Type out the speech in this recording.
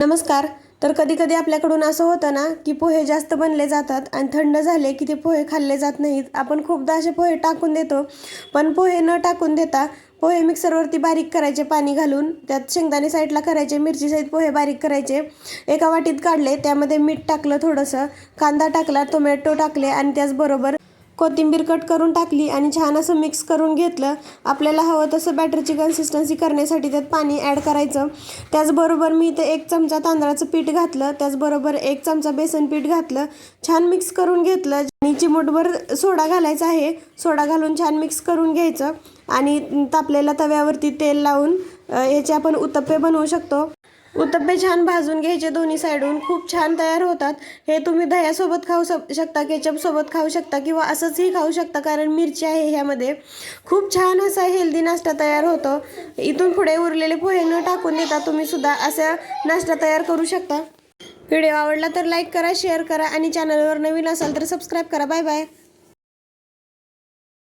नमस्कार. तर कधी-कधी आपल्याकडून असं होतं ना, की पोहे जास्त बनले जातात आणि थंड झाले, की ते पोहे खाल्ले जात नाहीत. आपण खूपदा असे पोहे टाकून देतो. पण पोहे न टाकून देता पोहे मिक्सरवरती बारीक करायचे पाणी घालून. त्यात शेंगदाणे साईडला करायचे, मिरचीसहित पोहे बारीक करायचे. एका वाटीत काढले, त्यामध्ये मीठ टाकलं थोडंसं, कांदा टाकला, टोमॅटो टाकले आणि त्याचबरोबर कोथिंबीर कट करून टाकली आणि छान असं मिक्स करून घेतलं. आपल्याला हवं तसं बॅटरची कन्सिस्टन्सी करण्यासाठी त्यात पाणी ॲड करायचं. त्याचबरोबर मी इथे 1 चमचा तांदळाचं पीठ घातलं, त्याचबरोबर 1 चमचा बेसन पीठ घातलं. छान मिक्स करून घेतलं आणि चिमूटभर सोडा घालायचा आहे. सोडा घालून छान मिक्स करून घ्यायचं आणि तापलेल्या तव्यावरती तेल लावून याचे आपण उत्तप्पे बनवू शकतो. उत्तप्पे छान भाजून घ्यायचे दोन्ही साईडून. खूप छान तयार होतात. हे तुम्ही दह्यासोबत खाऊ शकता, केचपसोबत खाऊ शकता किंवा असंचही खाऊ शकता, कारण मिरची आहे ह्यामध्ये. खूप छान असा हेल्दी नाश्ता तयार होतो. इथून पुढे उरलेले पोहे न टाकून देता तुम्ही सुद्धा असा नाश्ता तयार करू शकता. व्हिडिओ आवडला तर लाईक करा, शेअर करा आणि चॅनलवर नवीन असाल तर सबस्क्राईब करा. Bye bye.